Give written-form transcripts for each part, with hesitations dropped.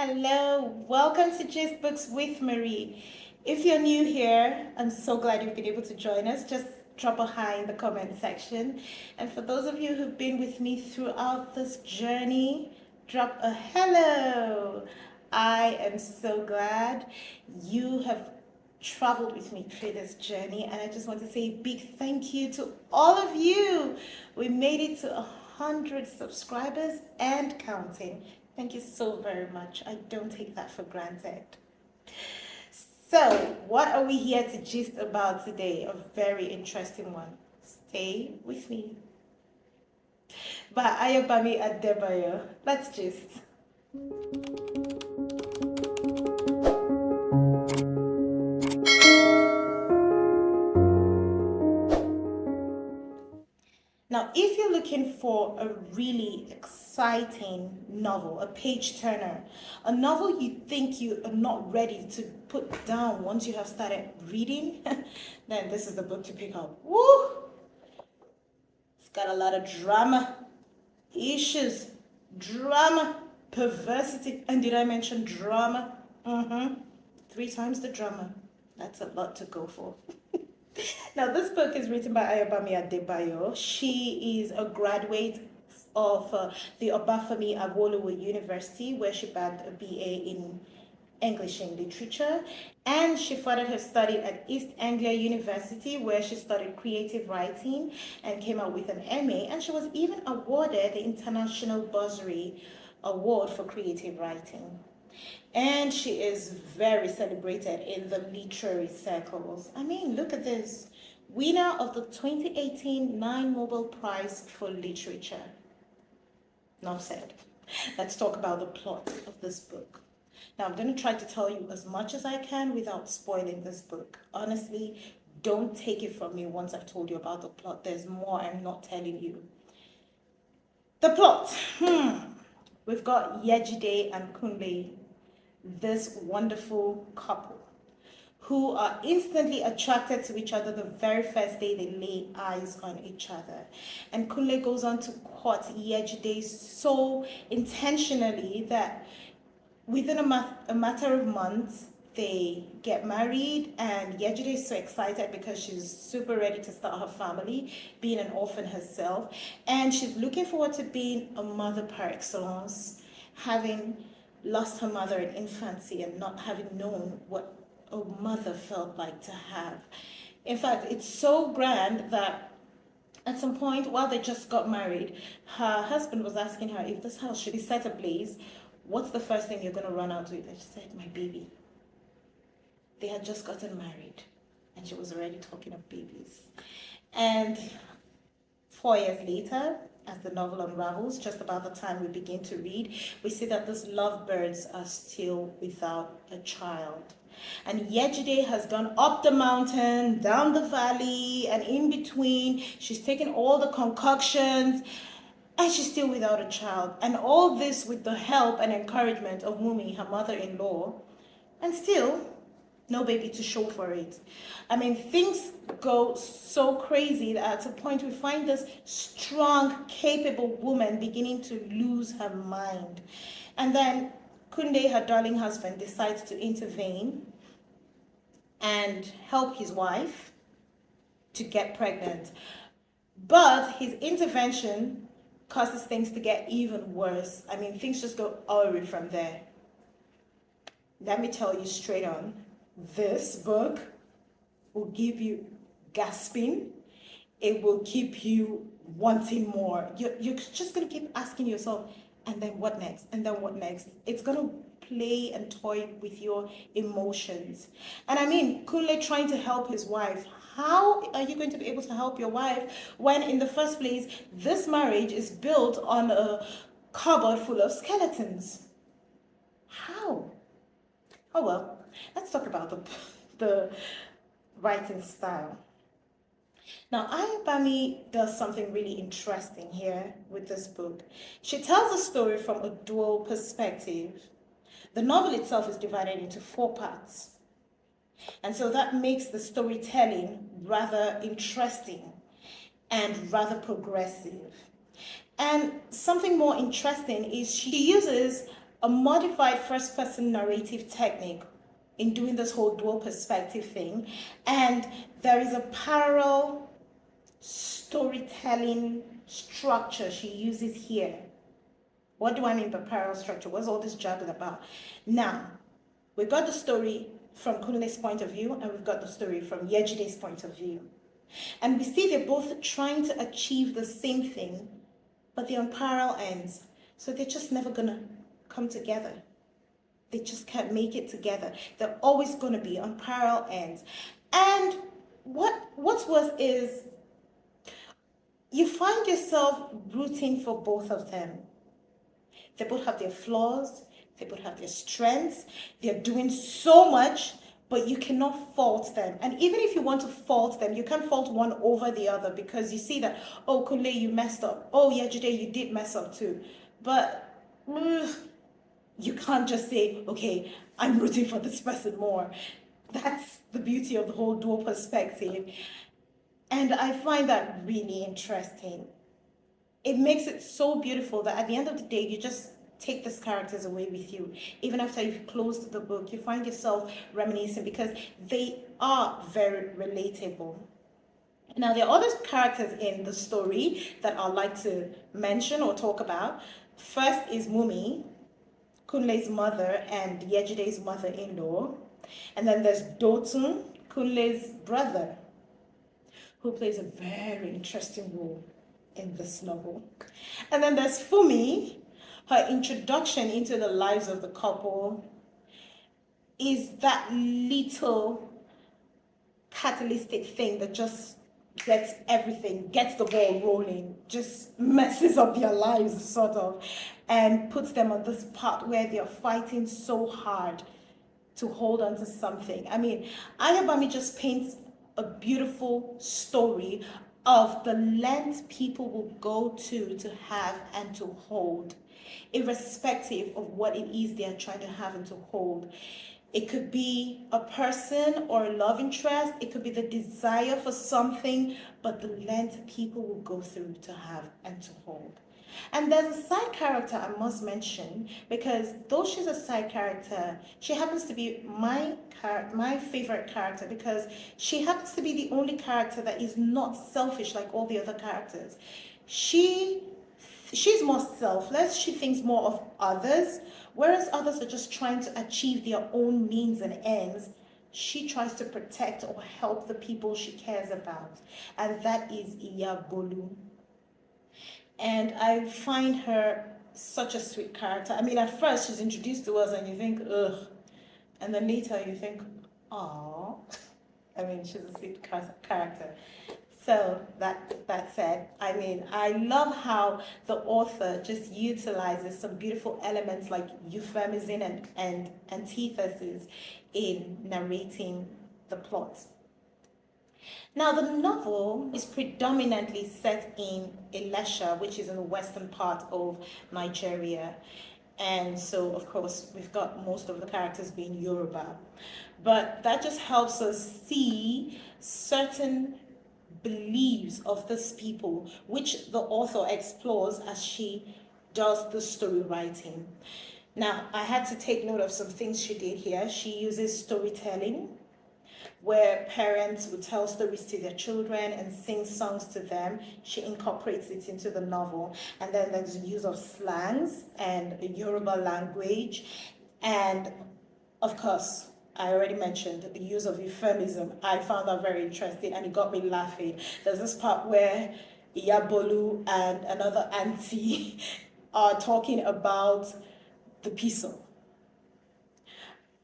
Hello, welcome to Gist Books with Marie. If you're new here, I'm so glad you've been able to join us. Just drop a hi in the comment section. And for those of you who've been with me throughout this journey, drop a hello. I am so glad you have traveled with me through this journey, and I just want to say a big thank you to all of you. We made it to 100 subscribers and counting. Thank you so very much. I don't take that for granted. So, what are we here to gist about today? A very interesting one. Stay with me. By Ayobami Adebayo. Let's gist. Now, if you're looking for a really exciting novel, a page turner, a novel you think you are not ready to put down once you have started reading, then this is the book to pick up. Woo! It's got a lot of drama, issues, drama, perversity, and did I mention drama? 3 times the drama. That's a lot to go for. Now, this book is written by Ayobami Adebayo. She is a graduate of the Obafemi Awolowo University, where she bagged a BA in English and Literature. And she furthered her study at East Anglia University, where she studied creative writing and came out with an MA. And she was even awarded the International Bursary Award for creative writing. And she is very celebrated in the literary circles. I mean, look at this. Winner of the 2018 Nobel Prize for Literature. Enough said. Let's talk about the plot of this book. Now, I'm going to try to tell you as much as I can without spoiling this book. Honestly, don't take it from me once I've told you about the plot. There's more I'm not telling you. The plot. We've got Yejide and Kunle, this wonderful couple who are instantly attracted to each other the very first day they lay eyes on each other. And Kunle goes on to court Yejide so intentionally that within a matter of months, they get married, and Yejide is so excited because she's super ready to start her family, being an orphan herself, and she's looking forward to being a mother par excellence, having lost her mother in infancy and not having known what a mother felt like to have. In fact, it's so grand that at some point, while they just got married, her husband was asking her if this house should be set ablaze, what's the first thing you're going to run out with? And she said, my baby. They had just gotten married, and she was already talking of babies. And 4 years later, as the novel unravels, just about the time we begin to read, we see that these lovebirds are still without a child. And Yejide has gone up the mountain, down the valley, and in between. She's taken all the concoctions, and she's still without a child. And all this with the help and encouragement of Mumi, her mother-in-law, and still no baby to show for it. I mean, things go so crazy that at a point we find this strong, capable woman beginning to lose her mind. And then Kunde, her darling husband, decides to intervene and help his wife to get pregnant. But his intervention causes things to get even worse. I mean, things just go awry from there. Let me tell you straight on, this book will give you gasping. It will keep you wanting more. You're just going to keep asking yourself, and then what next? And then what next? It's going to play and toy with your emotions. And I mean, Kunle trying to help his wife. How are you going to be able to help your wife when in the first place, this marriage is built on a cupboard full of skeletons? How? Oh well, let's talk about the writing style. Now, Ayobami does something really interesting here with this book. She tells a story from a dual perspective. The novel itself is divided into 4 parts. And so that makes the storytelling rather interesting and rather progressive. And something more interesting is she uses a modified first person narrative technique in doing this whole dual perspective thing. And there is a parallel storytelling structure she uses here. What do I mean by parallel structure? What's all this jargon about? Now, we've got the story from Kunle's point of view, and we've got the story from Yejide's point of view. And we see they're both trying to achieve the same thing, but they're on parallel ends. So they're just never gonna come together. They just can't make it together. They're always gonna be on parallel ends. And what's worse is you find yourself rooting for both of them. They both have their flaws, they both have their strengths, they're doing so much, but you cannot fault them. And even if you want to fault them, you can't fault one over the other, because you see that, oh, Kunle, you messed up. Oh, Yejide, you did mess up too. But you can't just say, okay, I'm rooting for this person more. That's the beauty of the whole dual perspective. And I find that really interesting. It makes it so beautiful that at the end of the day, you just take these characters away with you. Even after you've closed the book, you find yourself reminiscing, because they are very relatable. Now, there are other characters in the story that I'd like to mention or talk about. First is Mumi, Kunle's mother and Yejide's mother-in-law. And then there's Dotun, Kunle's brother, who plays a very interesting role in this novel. And then there's Fumi. Her introduction into the lives of the couple is that little catalytic thing that just gets everything, gets the ball rolling, just messes up their lives, sort of, and puts them on this part where they're fighting so hard to hold on to something. I mean, Ayobami just paints a beautiful story of the length people will go to have and to hold, irrespective of what it is they are trying to have and to hold. It could be a person or a love interest. It could be the desire for something, but the length people will go through to have and to hold. And there's a side character I must mention, because though she's a side character, she happens to be my favorite character, because she happens to be the only character that is not selfish like all the other characters. She's more selfless. She thinks more of others, whereas others are just trying to achieve their own means and ends. She tries to protect or help the people she cares about, and that is Iyabolu. And I find her such a sweet character. I mean, at first she's introduced to us and you think, ugh. And then later you think, aw. I mean, she's a sweet character. So that said, I mean, I love how the author just utilizes some beautiful elements like euphemism and antithesis in narrating the plot. Now, the novel is predominantly set in Ilesha, which is in the western part of Nigeria. And so, of course, we've got most of the characters being Yoruba. But that just helps us see certain beliefs of these people, which the author explores as she does the story writing. Now, I had to take note of some things she did here. She uses storytelling, where parents would tell stories to their children and sing songs to them. She incorporates it into the novel. And then there's the use of slangs and the Yoruba language. And of course, I already mentioned the use of euphemism. I found that very interesting and it got me laughing. There's this part where Iyabolu and another auntie are talking about the piso.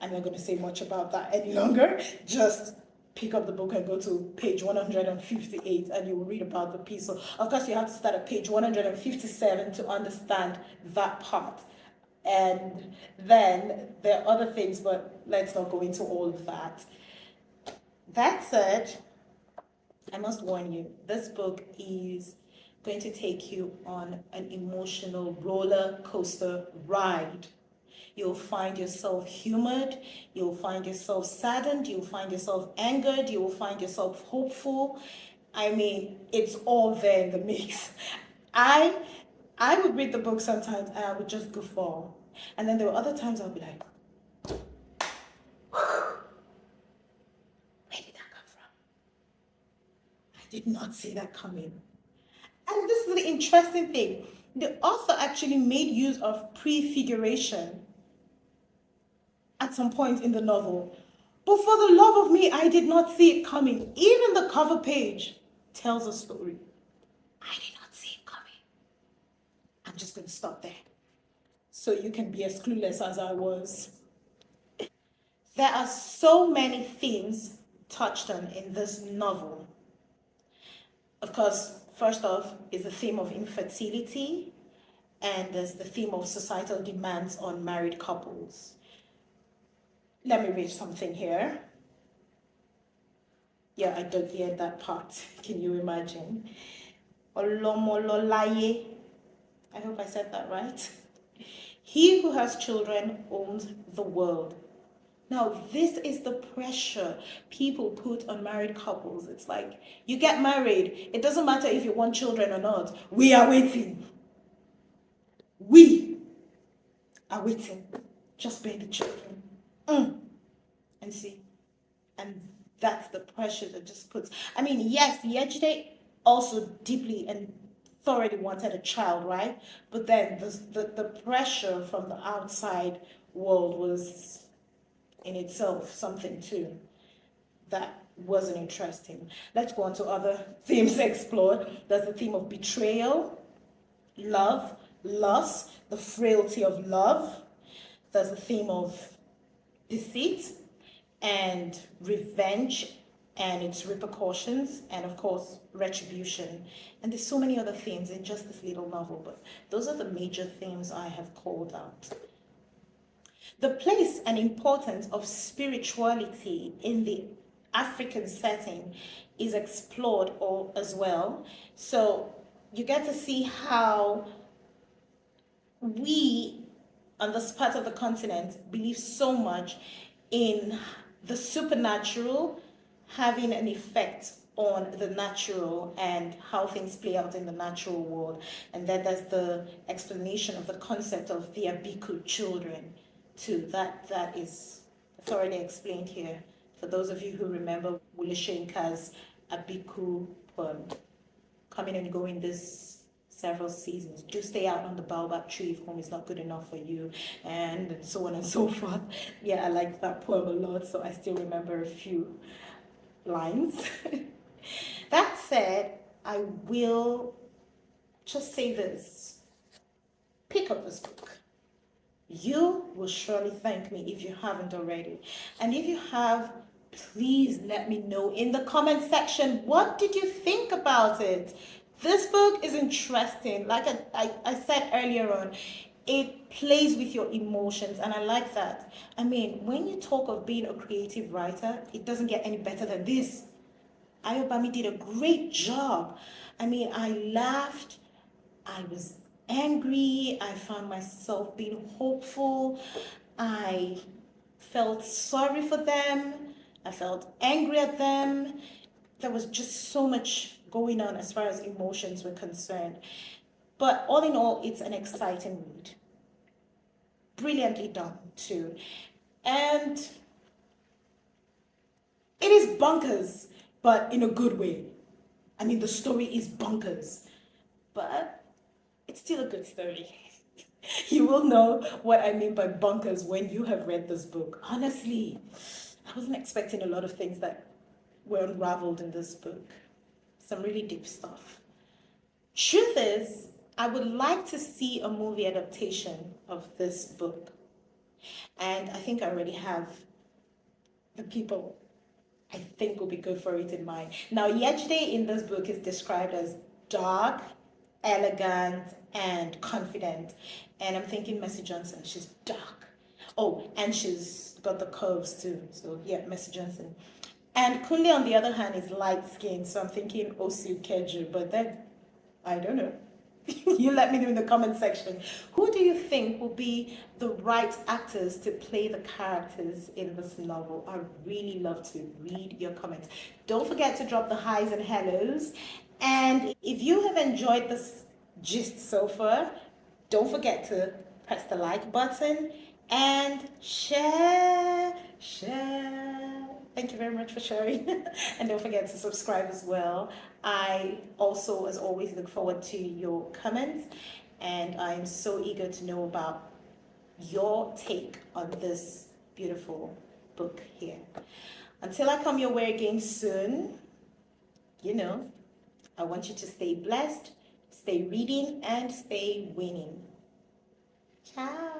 I'm not going to say much about that any longer. Just pick up the book and go to page 158 and you will read about the piso. Of course, you have to start at page 157 to understand that part. And then there are other things, but let's not go into all of that. That said, I must warn you, this book is going to take you on an emotional roller coaster ride. You'll find yourself humored, you'll find yourself saddened, you'll find yourself angered, you'll find yourself hopeful. I mean, it's all there in the mix. I would read the book sometimes and I would just guffaw. And then there were other times I'll be like, where did that come from? I did not see that coming. And this is the interesting thing. The author actually made use of prefiguration at some point in the novel. But for the love of me, I did not see it coming. Even the cover page tells a story. I did not see it coming. I'm just going to stop there so you can be as clueless as I was. There are so many themes touched on in this novel. Of course, first off is the theme of infertility, and there's the theme of societal demands on married couples. Let me read something here. Yeah, I don't hear that part. Can you imagine? Olomololaye. I hope I said that right. He who has children owns the world. Now, this is the pressure people put on married couples. It's like, you get married. It doesn't matter if you want children or not. We are waiting. We are waiting. Just bear the children. And see. And that's the pressure that just puts. I mean, yes, Yejide also deeply and thoroughly wanted a child, right? But then the pressure from the outside world was in itself something too that wasn't interesting. Let's go on to other themes explored. There's the theme of betrayal, love, loss, the frailty of love. There's the theme of deceit and revenge and its repercussions, and of course retribution. And there's so many other themes in just this little novel, but those are the major themes I have called out. The place and importance of spirituality in the African setting is explored all as well. So you get to see how we on this part of the continent believe so much in the supernatural having an effect on the natural and how things play out in the natural world. And then there's the explanation of the concept of the Abiku children too. That is thoroughly explained here. For those of you who remember Wole Soyinka's Abiku poem, coming and going this several seasons. Do stay out on the baobab tree if home is not good enough for you, and so on and so forth. Yeah, I like that poem a lot, so I still remember a few lines. That said, I will just say this. Pick up this book. You will surely thank me if you haven't already. And if you have, please let me know in the comment section, what did you think about it? This book is interesting. Like I said earlier on, it plays with your emotions, and I like that. I mean, when you talk of being a creative writer, it doesn't get any better than this. Ayobami did a great job. I mean, I laughed, I was angry, I found myself being hopeful, I felt sorry for them, I felt angry at them. There was just so much going on as far as emotions were concerned. But all in all, it's an exciting read. Brilliantly done, too. And it is bonkers, but in a good way. I mean, the story is bonkers, but it's still a good story. You will know what I mean by bonkers when you have read this book. Honestly, I wasn't expecting a lot of things that were unraveled in this book. Some really deep stuff. Truth is, I would like to see a movie adaptation of this book. And I think I already have the people I think will be good for it in mind. Now, Yejide in this book is described as dark, elegant, and confident. And I'm thinking Mercy Johnson, she's dark. Oh, and she's got the curves too. So yeah, Mercy Johnson. And Kunle, on the other hand, is light skinned. So I'm thinking Osu Keju, but then I don't know. You let me know in the comment section. Who do you think will be the right actors to play the characters in this novel? I really love to read your comments. Don't forget to drop the highs and hellos. And if you have enjoyed this gist so far, don't forget to press the like button, and share. Thank you very much for sharing. And don't forget to subscribe as well. I also, as always, look forward to your comments, and I'm so eager to know about your take on this beautiful book here. Until I come your way again soon, you know, I want you to stay blessed, stay reading, and stay winning. Ciao.